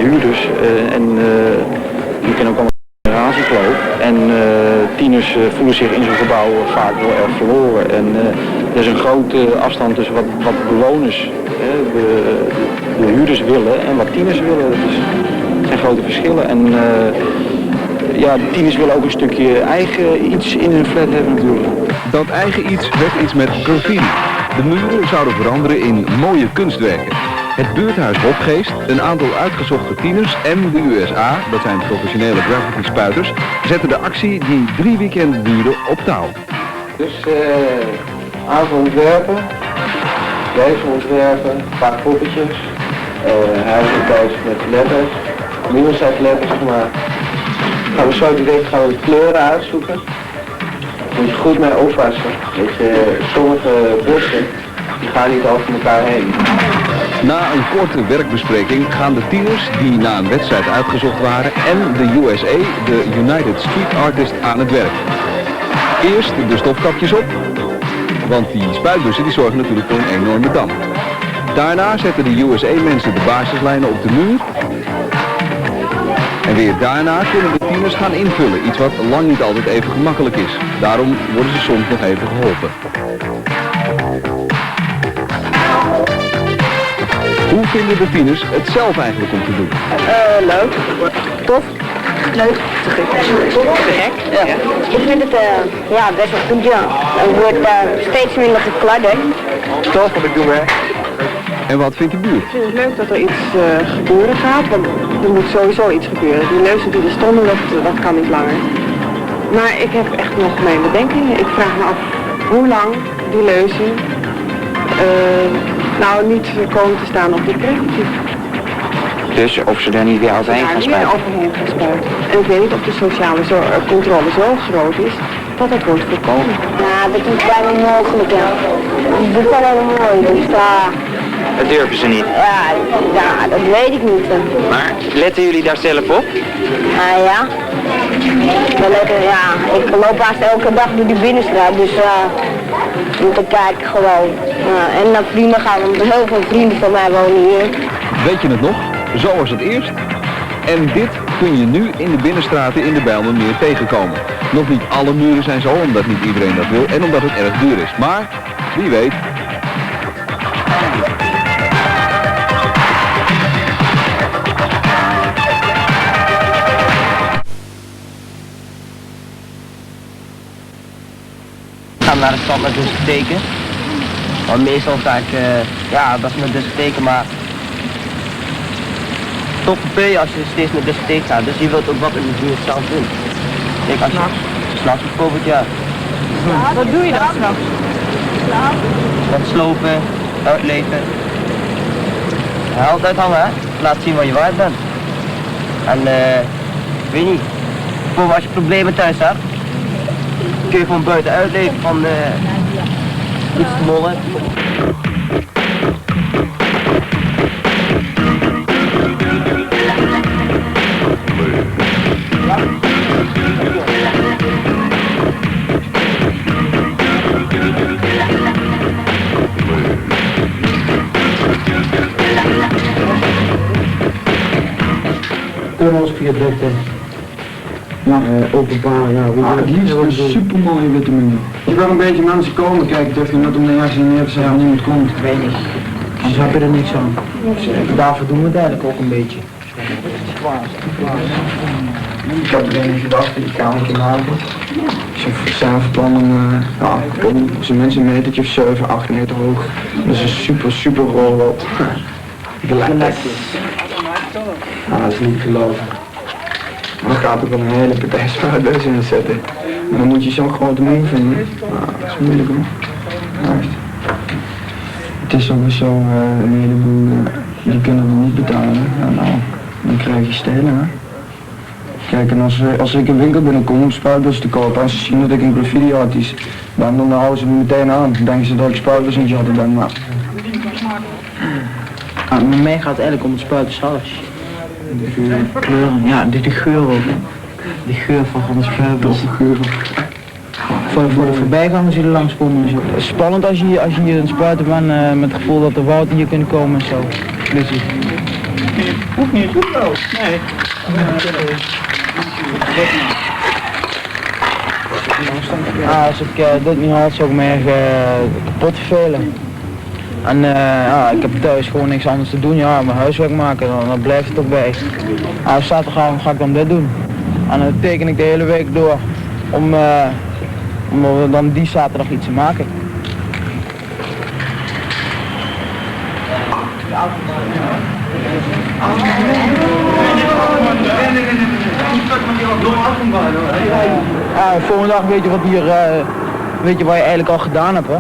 huurders en die kennen ook allemaal een generatiekloof. En tieners voelen zich in zo'n gebouw vaak wel erg verloren. En er is een grote afstand tussen wat bewoners, de huurders willen en wat tieners willen. Dus er zijn grote verschillen. En ja, de tieners willen ook een stukje eigen iets in hun flat hebben natuurlijk. Dat eigen iets werd iets met graffiti. De muren zouden veranderen in mooie kunstwerken. Het buurthuis Hopgeest, een aantal uitgezochte tieners en de USA, dat zijn professionele graffiti-spuiters, zetten de actie die 3 weekenden duurde op touw. Dus aantal ontwerpen, deze ontwerpen, een paar poppetjes, huizen thuis met letters, minusletters gemaakt. Gaan we zo direct de kleuren uitzoeken. Moet je goed mee oppassen. Weet je, sommige bossen die gaan niet over elkaar heen. Na een korte werkbespreking gaan de tieners die na een wedstrijd uitgezocht waren en de USA, de United Street Artists, aan het werk. Eerst de stofkapjes op, want die spuitbussen die zorgen natuurlijk voor een enorme dam. Daarna zetten de USA-mensen de basislijnen op de muur. En weer daarna kunnen de tieners gaan invullen, iets wat lang niet altijd even gemakkelijk is. Daarom worden ze soms nog even geholpen. Hoe vinden de tieners het zelf eigenlijk om te doen? Leuk. Tof. Leuk. Te gek. Ja. Ik vind het best wel goed, ja. Het wordt steeds minder gekladderd. Tof wat ik doe, hè? En wat vindt de buurt? Ik vind het leuk dat er iets gebeuren gaat, want er moet sowieso iets gebeuren. Die leuzen die er stonden, dat kan niet langer. Maar ik heb echt nog mijn bedenkingen. Ik vraag me af hoe lang die leuzen niet komen te staan op dit krijgmotief. Dus of ze daar niet weer overheen gaan spuiten? Overheen gaan spuiten. En ik weet niet of de sociale controle zo groot is dat het wordt voorkomen. Ja, dat is bijna onmogelijk, ja. Dat is wel heel mooi, dus Dat durven ze niet. ja, dat weet ik niet. Maar letten jullie daar zelf op? Ja. Ik loop haast elke dag door die binnenstraat, dus moet ik kijken gewoon. En naar vrienden gaan, want heel veel vrienden van mij wonen hier. Weet je het nog? Zo was het eerst. En dit kun je nu in de binnenstraten in de Bijlmermeer tegenkomen. Nog niet alle muren zijn zo, omdat niet iedereen dat wil en omdat het erg duur is. Maar, wie weet. Ik ga naar de stad met discotheken. Want meestal ga ik, dat is met discotheken, maar toch verveel je als je steeds naar de discotheek gaat. Dus je wilt ook wat in de buurt zelf doen. Kijk, als je s'nachts bijvoorbeeld, ja. Wat doe je dan s'nachts? Wat slopen, uitleven. Ja, altijd hangen, hè. Laat zien wat je waard bent. En ik weet niet, bijvoorbeeld als je problemen thuis hebt, kun je gewoon buiten uitleven van iets te mollen. Tunnels, viaducten. Openbaar, die is een super mooie witte muur. Je wil een beetje mensen komen kijken, durf je net om de eerste neer te zeggen, niemand komt. Ik weet niet. Anders heb je er niks aan. Daarvoor doen we het eigenlijk ook een beetje. Ik heb erin gedacht die kamer te maken. Ze zijn van plan om zijn mensen een metertje of 7, 8 meter hoog. Dat is een super rolloop. Gelijk. Dat is niet geloven. Dan gaat ook wel een hele partij spuitbussen in zetten. Maar dan moet je zo'n grote muur vinden. Dat is moeilijk hoor. Het is sowieso een heleboel, die kunnen we niet betalen. Dan krijg je stelen. Hè? Kijk, en als ik een winkel binnenkom om spuitbussen te kopen en ze zien dat ik een graffiti artiest, dan houden ze me meteen aan. Dan denken ze dat ik spuitbussen aan het jatten ben. Maar Bij mij gaat het eigenlijk om het spuiten zelf. De kleuren, ja, de geur ook. De geur van de spuitbus. Voor de voorbijgangers die er langskomen. Het is spannend als je een spuiter bent met het gevoel dat er woud hier kunnen komen en zo. Plezier. Hoeft niet, goed wel. Nee. Als ik dit niet had, zou ik me echt kapot vervelen. En ja, ik heb thuis gewoon niks anders te doen, ja, mijn huiswerk maken, dan blijft het ook bij. Zaterdagavond ga ik dan dit doen. En dan teken ik de hele week door om dan die zaterdag iets te maken. Volgende dag weet je wat hier, weet je wat je eigenlijk al gedaan hebt, hè?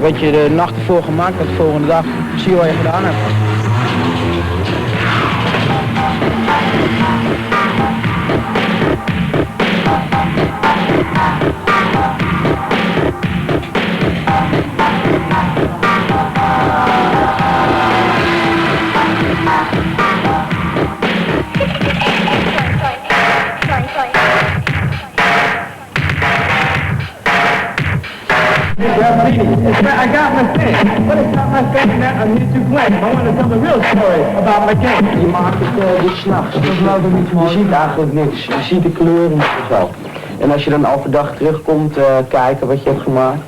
Wat je de nacht ervoor gemaakt hebt, de volgende dag zie je wat je gedaan hebt. I got my thing, but it's not my thing that I need to blame. I want to tell the real story about my game. Je maakt het dus s'nachts, dat is nou weer niet mooi. Je ziet eigenlijk niks, je ziet de kleuren niet zo. En als je dan overdag terugkomt kijken wat je hebt gemaakt.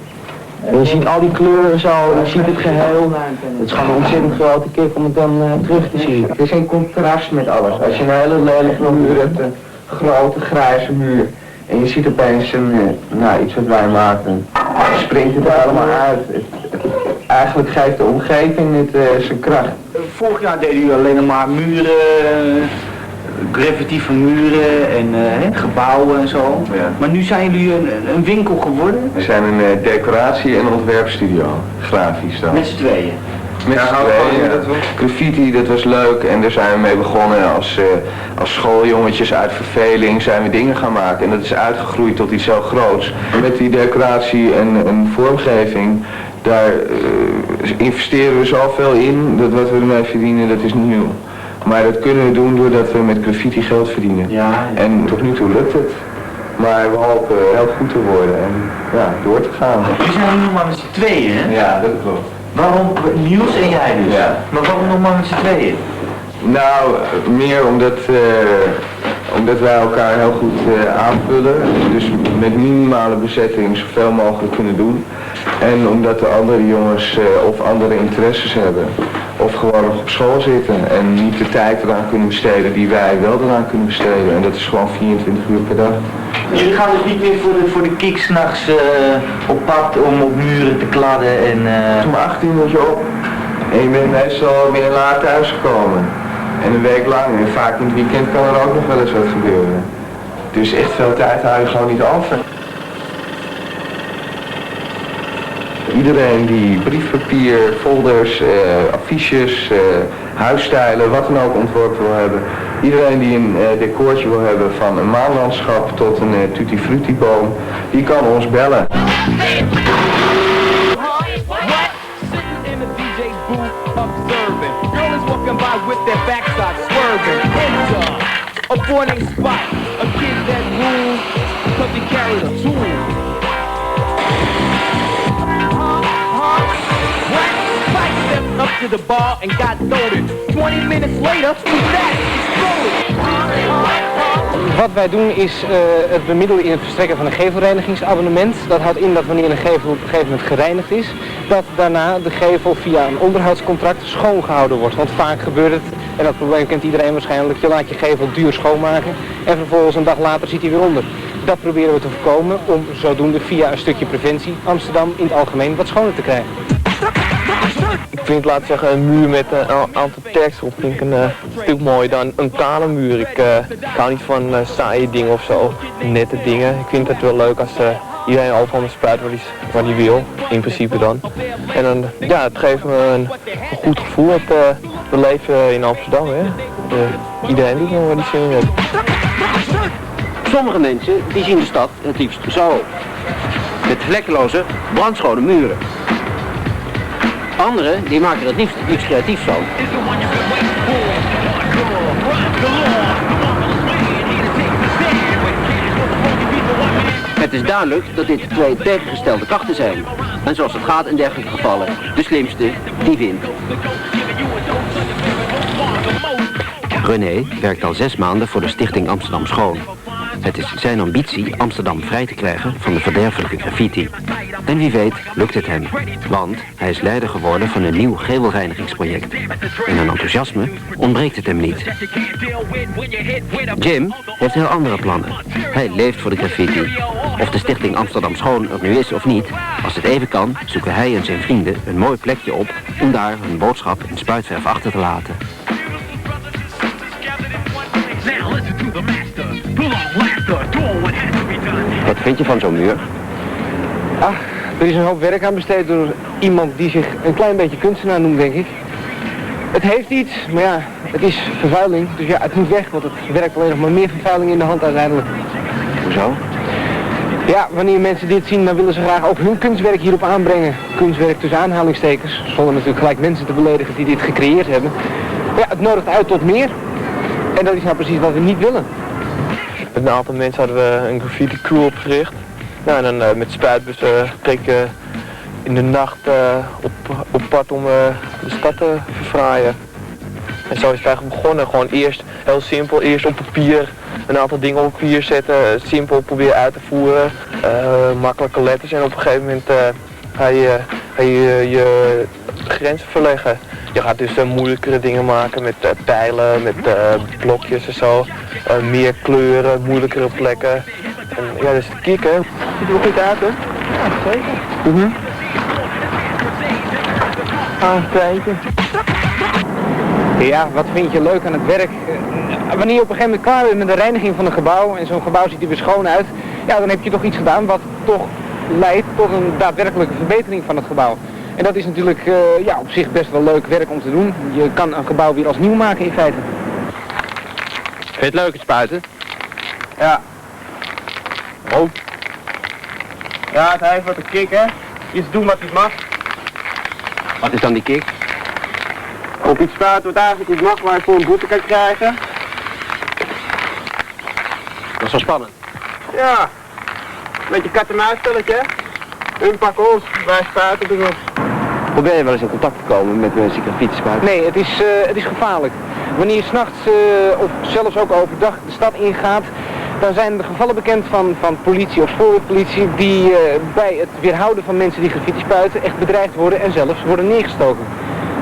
En je ziet al die kleuren zo, je ziet het geheel. Het is gewoon een ontzettend grote kick om het dan terug te zien. Het is een contrast met alles. Als je een hele lelijke muur hebt, een grote grijze muur. En je ziet opeens iets wat wij maken. Springt het er allemaal uit. Eigenlijk geeft de omgeving het zijn kracht. Vorig jaar deden jullie alleen maar muren, graffiti van muren en gebouwen en zo. Ja. Maar nu zijn jullie een winkel geworden? We zijn een decoratie- en ontwerpstudio, grafisch dan. Met z'n tweeën. Met z'n tweeën, graffiti, dat was leuk en daar zijn we mee begonnen als schooljongetjes uit verveling zijn we dingen gaan maken en dat is uitgegroeid tot iets zo groots. Met die decoratie en vormgeving, daar investeren we zoveel in, dat wat we ermee verdienen, dat is niet nieuw. Maar dat kunnen we doen doordat we met graffiti geld verdienen. Ja. En tot nu toe lukt het. Maar we hopen heel goed te worden en ja, door te gaan. Jullie zijn nu nog maar met z'n tweeën, hè? Ja, dat klopt. Waarom Niels en jij dus? Ja. Maar waarom nog maar met z'n tweeën? Nou, meer omdat wij elkaar heel goed aanvullen. Dus met minimale bezetting zoveel mogelijk kunnen doen. En omdat de andere jongens of andere interesses hebben. Of gewoon nog op school zitten en niet de tijd eraan kunnen besteden die wij wel eraan kunnen besteden. En dat is gewoon 24 uur per dag. Jullie gaan dus niet meer voor de kick 's nachts op pad om op muren te kladden en... Om 18 moet je op en je bent meestal weer laat thuisgekomen. En een week lang en vaak in het weekend kan er ook nog wel eens wat gebeuren. Dus echt veel tijd hou je gewoon niet over. Iedereen die briefpapier, folders, affiches, huisstijlen, wat dan ook ontworpen wil hebben. Iedereen die een decoortje wil hebben van een maanlandschap tot een tutti frutti boom, die kan ons bellen. Up to the bar and got loaded. 20 minutes later, Wat wij doen is het bemiddelen in het verstrekken van een gevelreinigingsabonnement. Dat houdt in dat wanneer een gevel op een gegeven moment gereinigd is, dat daarna de gevel via een onderhoudscontract schoongehouden wordt. Want vaak gebeurt het, en dat probleem kent iedereen waarschijnlijk, je laat je gevel duur schoonmaken en vervolgens een dag later zit hij weer onder. Dat proberen we te voorkomen om zodoende via een stukje preventie Amsterdam in het algemeen wat schoner te krijgen. Ik vind, laten we zeggen, een muur met een aantal tags op vind ik een stuk mooier dan een kale muur. Ik hou niet van saaie dingen of zo, nette dingen. Ik vind het wel leuk als iedereen overal met spuit wat hij wil, in principe dan. En dan, ja, het geeft me een goed gevoel dat we leven in Amsterdam, hè. Iedereen doet nog wat hij zin in heeft. Sommige mensen die zien de stad het liefst zo, met vlekkeloze, brandschone muren. Anderen die maken het liefst iets creatiefs van. Het is duidelijk dat dit twee tegengestelde krachten zijn. En zoals het gaat in dergelijke gevallen, de slimste die wint. René werkt al 6 maanden voor de Stichting Amsterdam Schoon. Het is zijn ambitie Amsterdam vrij te krijgen van de verderfelijke graffiti. En wie weet lukt het hem, want hij is leider geworden van een nieuw gevelreinigingsproject. En aan enthousiasme ontbreekt het hem niet. Jim heeft heel andere plannen. Hij leeft voor de graffiti. Of de Stichting Amsterdam Schoon er nu is of niet, als het even kan, zoeken hij en zijn vrienden een mooi plekje op om daar hun boodschap in spuitverf achter te laten. Wat vind je van zo'n muur? Ach, er is een hoop werk aan besteed door iemand die zich een klein beetje kunstenaar noemt, denk ik. Het heeft iets, maar ja, het is vervuiling. Dus ja, het moet weg, want het werkt alleen nog maar meer vervuiling in de hand uiteindelijk. Hoezo? Ja, wanneer mensen dit zien, dan willen ze graag ook hun kunstwerk hierop aanbrengen. Kunstwerk tussen aanhalingstekens, zonder natuurlijk gelijk mensen te beledigen die dit gecreëerd hebben. Maar ja, het nodigt uit tot meer. En dat is nou precies wat we niet willen. Met een aantal mensen hadden we een graffiti crew opgericht. Nou, en dan met spuitbussen trekken in de nacht op pad om de stad te verfraaien. En zo is het eigenlijk begonnen. Gewoon eerst heel simpel, eerst op papier een aantal dingen op papier zetten, simpel proberen uit te voeren, makkelijke letters en op een gegeven moment ga je grenzen verleggen. Je gaat dus moeilijkere dingen maken met pijlen, met blokjes en zo, meer kleuren, moeilijkere plekken. En ja, dat is de kick, hè. Ziet er wel goed uit, hè? Ja, zeker. Een treintje. Ja, wat vind je leuk aan het werk? Wanneer je op een gegeven moment klaar bent met de reiniging van een gebouw en zo'n gebouw ziet er weer schoon uit, ja, dan heb je toch iets gedaan wat toch leidt tot een daadwerkelijke verbetering van het gebouw. En dat is natuurlijk ja, op zich best wel leuk werk om te doen. Je kan een gebouw weer als nieuw maken in feite. Vind je het leuk, het spuiten? Ja. Oh. Ja, het heeft wat een kick, hè. Iets doen wat niet mag. Wat is dan die kick? Op iets spuiten wat eigenlijk niet mag, waar je voor een boete kan krijgen. Dat is wel spannend. Ja. Een beetje kat-en-muisspelletje, hè. Hun pakken ons, wij spuiten dus op. Probeer je wel eens in contact te komen met mensen die graffiti spuiten? Nee, het is gevaarlijk. Wanneer je 's nachts of zelfs ook overdag de stad ingaat, dan zijn er gevallen bekend van politie of spoorwegpolitie die bij het weerhouden van mensen die graffiti spuiten echt bedreigd worden en zelfs worden neergestoken.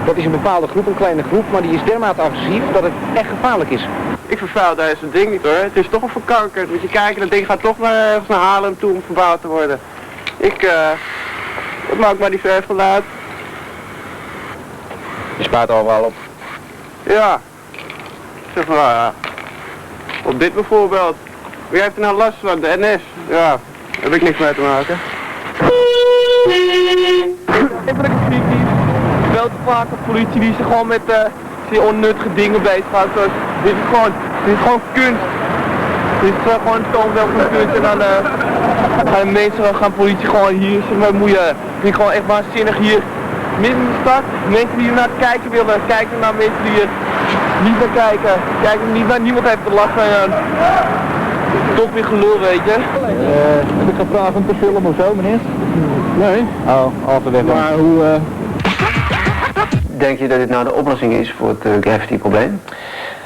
Dat is een bepaalde groep, een kleine groep, maar die is dermate agressief dat het echt gevaarlijk is. Ik vervuil deze ding niet, hoor. Het is toch een verkankerd. Moet je kijken, dat ding gaat toch naar Haarlem toe om verbouwd te worden. Dat maakt maar die verf geluid. Je spuit overal op. Ja. Zeg maar, ja. Op dit bijvoorbeeld. Wie heeft er nou last van? De NS? Ja, daar heb ik niks mee te maken. Ik ben een graffiti. Wel te vaak de politie die zich gewoon met die onnuttige dingen bezighoudt. Zoals, dit is gewoon kunst. Dit is gewoon een toonbeeld van kunst en dan gaan mensen, gaan politie gewoon hier zich mee bemoeien. Ik vind gewoon echt waanzinnig hier midden in de stad. Mensen die er naar kijken willen, kijken naar mensen die er niet naar kijken. Kijken niet naar, niemand heeft te lachen en toch weer gelul, weet je. Heb ik gevraagd om te filmen of zo, meneer? Nee. Oh, halverwege. Maar hoe... Denk je dat dit nou de oplossing is voor het graffiti-probleem?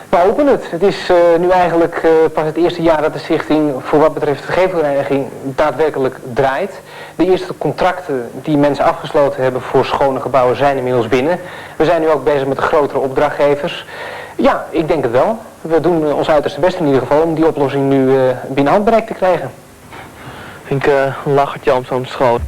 We hopen het. Het is nu eigenlijk pas het eerste jaar dat de stichting voor wat betreft de gevelreiniging daadwerkelijk draait. De eerste contracten die mensen afgesloten hebben voor schone gebouwen zijn inmiddels binnen. We zijn nu ook bezig met de grotere opdrachtgevers. Ja, ik denk het wel. We doen ons uiterste best in ieder geval om die oplossing nu binnen handbereik te krijgen. Vind ik een lachertje om zo'n schoot.